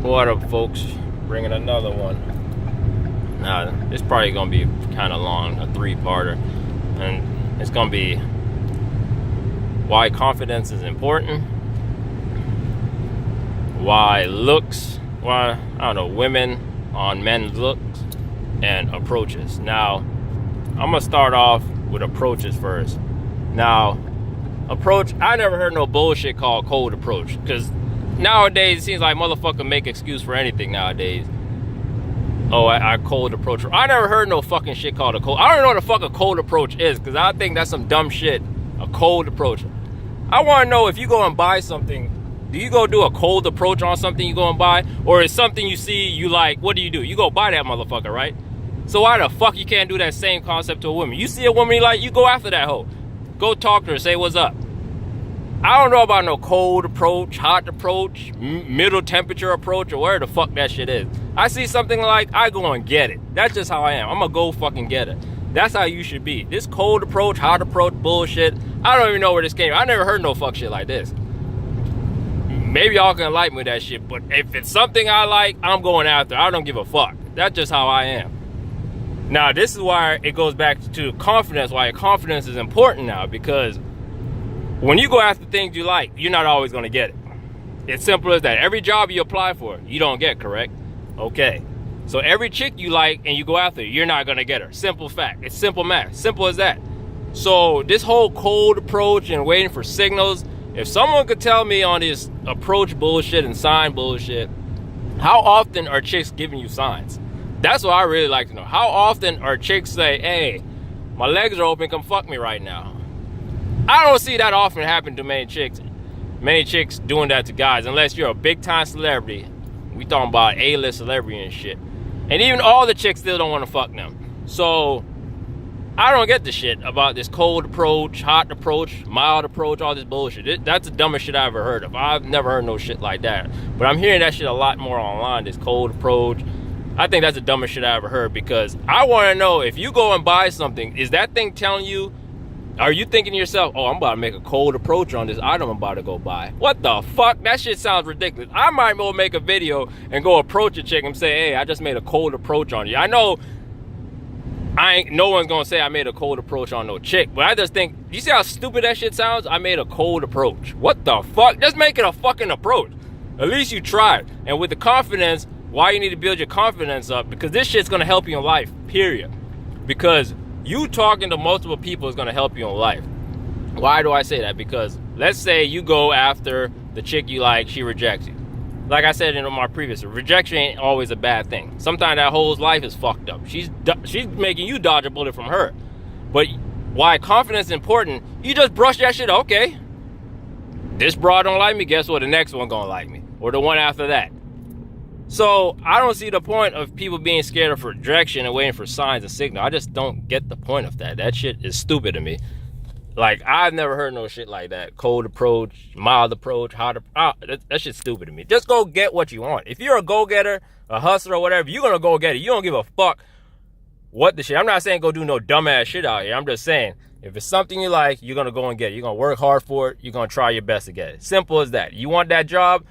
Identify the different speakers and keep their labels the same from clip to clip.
Speaker 1: What up, folks? Bringing another one. Now, it's probably gonna be kind of long, a three-parter, and it's gonna be why confidence is important, why women on men's looks, and approaches. Now, I'm gonna start off with approaches first. Now, approach, I never heard no bullshit called cold approach, because nowadays it seems like motherfucker make excuse for anything nowadays. Oh, I cold approach. I never heard no fucking shit called a cold. I don't even know what the fuck a cold approach is, because I think that's some dumb shit. A cold approach. I want to know, if you go and buy something, do you go do a cold approach on something you go and buy? Or is something you see you like, what do? You go buy that motherfucker, right? So why the fuck you can't do that same concept to a woman? You see a woman you like, you go after that hoe. Go talk to her, say what's up. I don't know about no cold approach, hot approach, middle temperature approach, or where the fuck that shit is. I see something like, I go and get it. That's just how I am. I'm gonna go fucking get it. That's how you should be. This cold approach, hot approach bullshit, I don't even know where this came from. I never heard no fuck shit like this. Maybe y'all can enlighten me with that shit, but if it's something I like, I'm going after. I don't give a fuck. That's just how I am. Now, this is why it goes back to confidence, why confidence is important now, because when you go after things you like, you're not always going to get it. It's simple as that. Every job you apply for, you don't get, correct? Okay. So every chick you like and you go after, you're not going to get her. Simple fact. It's simple math. Simple as that. So this whole cold approach and waiting for signals, if someone could tell me on this approach bullshit and sign bullshit, how often are chicks giving you signs? That's what I really like to know. How often are chicks say, hey, my legs are open, come fuck me right now? I don't see that often happen to many chicks. Many chicks doing that to guys, unless you're a big time celebrity. We talking about A-list celebrity and shit. And even all the chicks still don't want to fuck them. So I don't get the shit about this cold approach, hot approach, mild approach, all this bullshit. That's the dumbest shit I ever heard of. I've never heard no shit like that. But I'm hearing that shit a lot more online, this cold approach. I think that's the dumbest shit I ever heard, because I want to know, if you go and buy something, is that thing telling you, are you thinking to yourself, oh, I'm about to make a cold approach on this item I'm about to go buy? What the fuck? That shit sounds ridiculous. I might go make a video and go approach a chick and say, hey, I just made a cold approach on you. I know no one's gonna say I made a cold approach on no chick, but I just think, you see how stupid that shit sounds? I made a cold approach. What the fuck? Just make it a fucking approach. At least you tried. And with the confidence, why you need to build your confidence up, because this shit's gonna help you in life, period. Because you talking to multiple people is gonna help you in life. Why do I say that? Because let's say you go after the chick you like, she rejects you. Like I said in my previous, rejection ain't always a bad thing. Sometimes that whole life is fucked up. She's making you dodge a bullet from her. But why confidence is important, you just brush that shit, okay. This broad don't like me, guess what? The next one gonna like me. Or the one after that. So I don't see the point of people being scared of rejection and waiting for signs and signals. I just don't get the point of that. That shit is stupid to me. Like, I've never heard no shit like that. Cold approach, mild approach, hot approach. That shit's stupid to me. Just go get what you want. If you're a go-getter, a hustler, or whatever, you're gonna go get it. You don't give a fuck what the shit. I'm not saying go do no dumbass shit out here. I'm just saying, if it's something you like, you're gonna go and get it. You're gonna work hard for it. You're gonna try your best to get it. Simple as that. You want that job,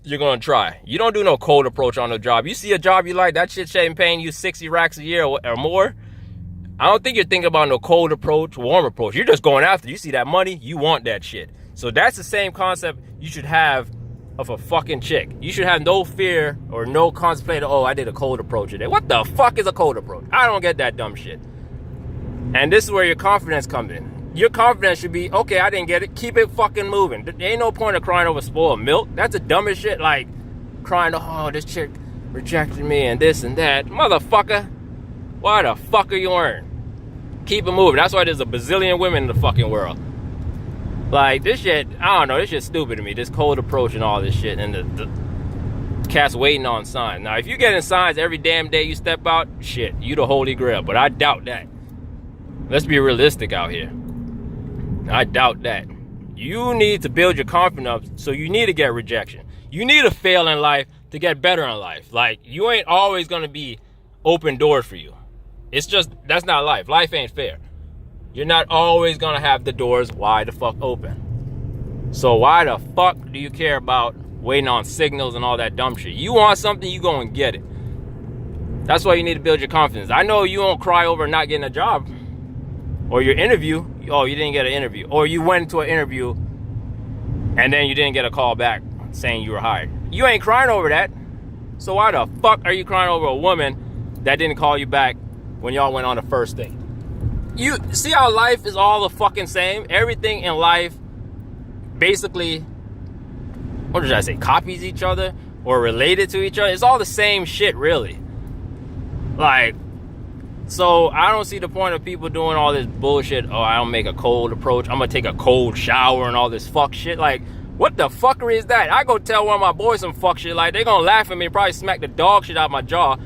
Speaker 1: you're gonna try. You don't do no cold approach on no job. You see a job you like, that shit ain't paying you 60 racks a year or more. I don't think you're thinking about no cold approach, warm approach. You're just going after. You see that money, you want that shit. So that's the same concept you should have of a fucking chick. You should have no fear or no contemplate, oh, I did a cold approach today. What the fuck is a cold approach? I don't get that dumb shit. And this is where your confidence comes in. Your confidence should be, okay, I didn't get it. Keep it fucking moving. There ain't no point of crying over spoiled milk. That's the dumbest shit, like crying, oh, this chick rejected me and this and that. Motherfucker, why the fuck are you earning? Keep it moving. That's why there's a bazillion women in the fucking world. Like, this shit, I don't know, this shit's stupid to me. This cold approach and all this shit, and the cats waiting on signs. Now, if you getting signs every damn day you step out, shit, you the holy grail, but I doubt that. Let's be realistic out here. I doubt that. You need to build your confidence up, so you need to get rejection. You need to fail in life to get better in life. Like, you ain't always gonna be open doors for you. It's just, that's not life. Life ain't fair. You're not always gonna have the doors wide the fuck open. So why the fuck do you care about waiting on signals and all that dumb shit. You want something, you go and get it. That's why you need to build your confidence. I know you won't cry over not getting a job or your interview. Oh, you didn't get an interview. Or you went to an interview and then you didn't get a call back saying you were hired. You ain't crying over that. So why the fuck are you crying over a woman that didn't call you back when y'all went on the first date? You see how life is all the fucking same? Everything in life basically, what did I say, copies each other or related to each other. It's all the same shit, really. Like, so I don't see the point of people doing all this bullshit. Oh, I don't make a cold approach. I'm gonna take a cold shower and all this fuck shit. Like, what the fuckery is that? I go tell one of my boys some fuck shit. Like, they gonna laugh at me, probably smack the dog shit out my jaw.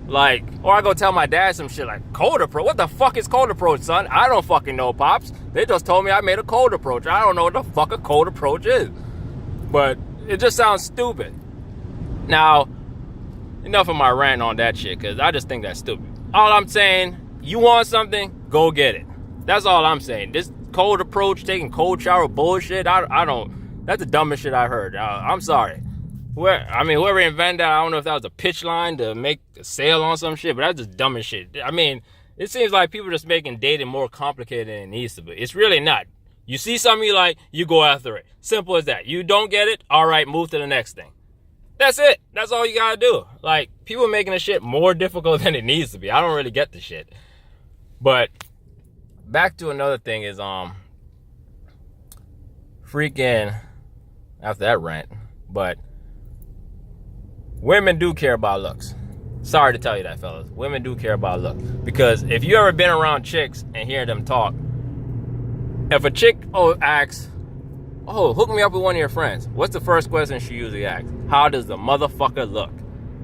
Speaker 1: Like, or I go tell my dad some shit like, cold approach? What the fuck is cold approach, son? I don't fucking know, Pops. They just told me I made a cold approach. I don't know what the fuck a cold approach is. But it just sounds stupid. Now, enough of my rant on that shit, because I just think that's stupid. All I'm saying, you want something, go get it. That's all I'm saying. This cold approach, taking cold shower bullshit, I don't, that's the dumbest shit I heard. I'm sorry. Whoever invented that, I don't know if that was a pitch line to make a sale on some shit, but that's just dumb as shit. I mean, it seems like people are just making dating more complicated than it needs to be. It's really not. You see something you like, you go after it. Simple as that. You don't get it, all right, move to the next thing. That's it. That's all you gotta do. Like, people are making the shit more difficult than it needs to be. I don't really get the shit. But back to another thing is freaking after that rant, but women do care about looks. Sorry to tell you that, fellas. Women do care about looks. Because if you ever been around chicks and hear them talk, if a chick asks, oh, hook me up with one of your friends, what's the first question she usually asks? How does the motherfucker look?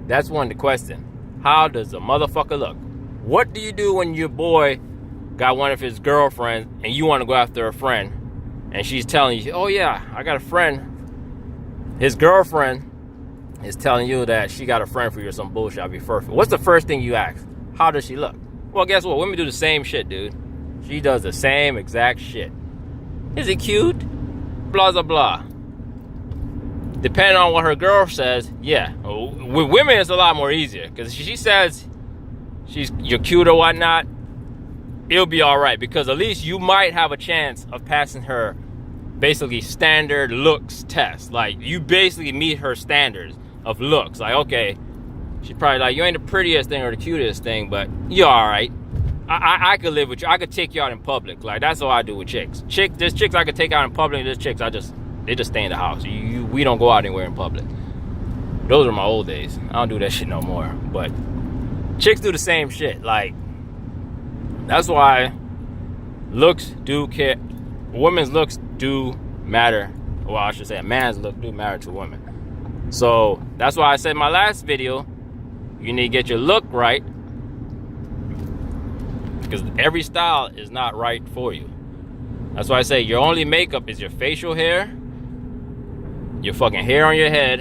Speaker 1: That's one of the questions. How does the motherfucker look? What do you do when your boy got one of his girlfriends and you want to go after a friend and she's telling you, oh yeah, I got a friend. His girlfriend is telling you that she got a friend for you or some bullshit. I'll be first. What's the first thing you ask? How does she look? Well, guess what? Women do the same shit, dude. She does the same exact shit. Is he cute? Blah, blah, blah. Depending on what her girl says, yeah. With women, it's a lot more easier. Because if she says you're cute or whatnot, it'll be all right. Because at least you might have a chance of passing her basically standard looks test. Like, you basically meet her standards of looks. Like, okay, she's probably like, you ain't the prettiest thing or the cutest thing, but you're all right. I could live with you. I could take you out in public. Like, that's all I do with chicks. There's chicks I could take out in public, and there's chicks they just stay in the house. We don't go out anywhere in public. Those are my old days. I don't do that shit no more. But chicks do the same shit. Like, that's why looks do care. Women's looks do matter. Well, I should say a man's look do matter to women. So that's why I said in my last video, you need to get your look right. Because every style is not right for you. That's why I say your only makeup is your facial hair, your fucking hair on your head,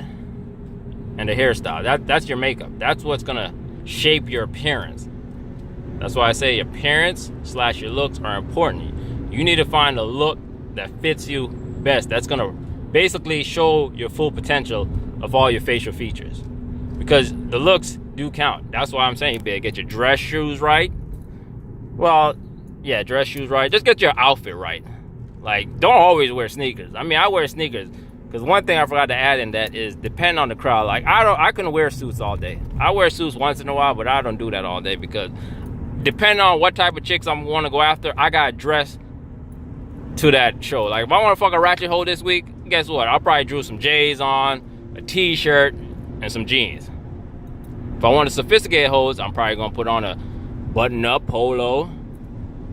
Speaker 1: and the hairstyle. That's your makeup. That's what's gonna shape your appearance. That's why I say your appearance / your looks are important. You need to find a look that fits you best. That's gonna basically show your full potential of all your facial features. Because the looks do count. That's why I'm saying you better get your dress shoes right. Well, yeah, dress shoes right. Just get your outfit right. Like, don't always wear sneakers. I mean, I wear sneakers because one thing I forgot to add in that is depend on the crowd. Like, I couldn't wear suits all day. I wear suits once in a while, but I don't do that all day because depending on what type of chicks I'm want to go after, I got to dress to that show. Like, if I want to fuck a ratchet hoe this week, guess what? I'll probably drew some J's on, a t-shirt, and some jeans. If I want a sophisticated hoes, I'm probably going to put on a button-up polo.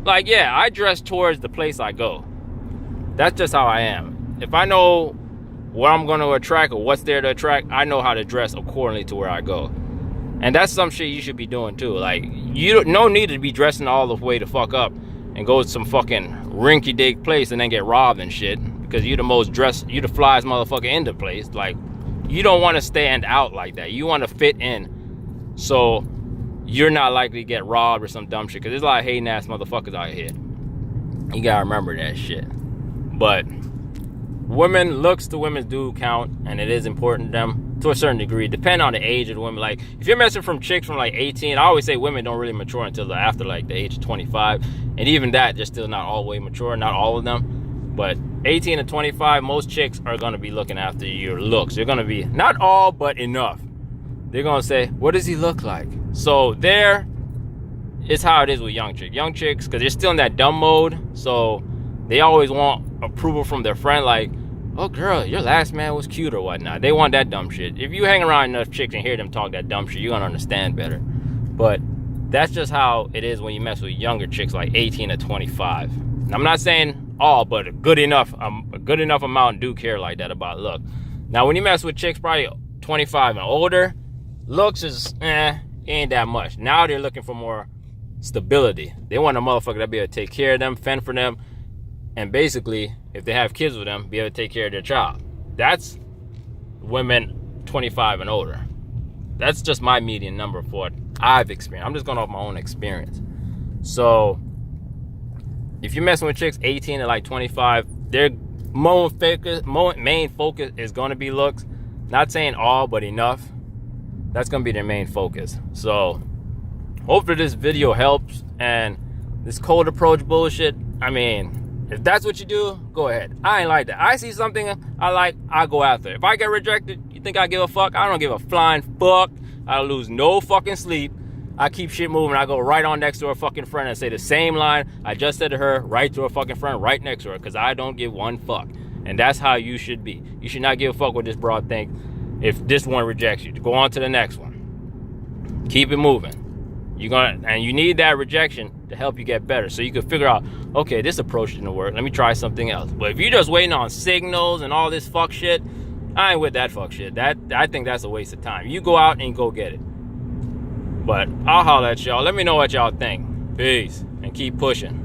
Speaker 1: Like, yeah, I dress towards the place I go. That's just how I am. If I know what I'm going to attract or what's there to attract, I know how to dress accordingly to where I go. And that's some shit you should be doing too. Like, you don't no need to be dressing all the way to fuck up and go to some fucking rinky-dink place and then get robbed and shit because you the flyest motherfucker in the place. Like, you don't want to stand out like that. You want to fit in. So you're not likely to get robbed or some dumb shit. Because there's a lot of hating ass motherfuckers out here. You gotta remember that shit. But women, looks to women do count, and it is important to them to a certain degree, depending on the age of the women. Like, if you're messing from chicks from like 18, I always say women don't really mature until after like the age of 25, and even that, they're still not all the way mature, not all of them, but 18 to 25, most chicks are going to be looking after your looks. They're going to be, not all, but enough. They're going to say, what does he look like? So there is how it is with young chicks. Young chicks, because they're still in that dumb mode, so they always want approval from their friend, like, oh girl, your last man was cute or whatnot. They want that dumb shit. If you hang around enough chicks and hear them talk that dumb shit, you're going to understand better. But that's just how it is when you mess with younger chicks like 18 to 25. And I'm not saying all, but a good enough amount do care like that about look. Now, when you mess with chicks probably 25 and older, looks is, ain't that much. Now they're looking for more stability. They want a motherfucker that be able to take care of them, fend for them, and basically, if they have kids with them, be able to take care of their child. That's women 25 and older. That's just my median number for what I've experienced. I'm just going off my own experience. So, if you're messing with chicks 18 to like 25, their main focus is going to be looks. Not saying all, but enough. That's going to be their main focus. So, hopefully this video helps. And this cold approach bullshit, I mean, if that's what you do, go ahead. I ain't like that. I see something I like, I go after it. If I get rejected, you think I give a fuck? I don't give a flying fuck. I lose no fucking sleep. I keep shit moving. I go right on next to her fucking friend and say the same line I just said to her, right to her fucking friend, right next to her, because I don't give one fuck. And that's how you should be. You should not give a fuck what this broad thinks. If this one rejects you, to go on to the next one. Keep it moving. And you need that rejection to help you get better, so you can figure out, okay, this approach didn't work, let me try something else. But if you're just waiting on signals and all this fuck shit, I ain't with that fuck shit. I think that's a waste of time. You go out and go get it. But I'll holler at y'all. Let me know what y'all think. Peace, and keep pushing.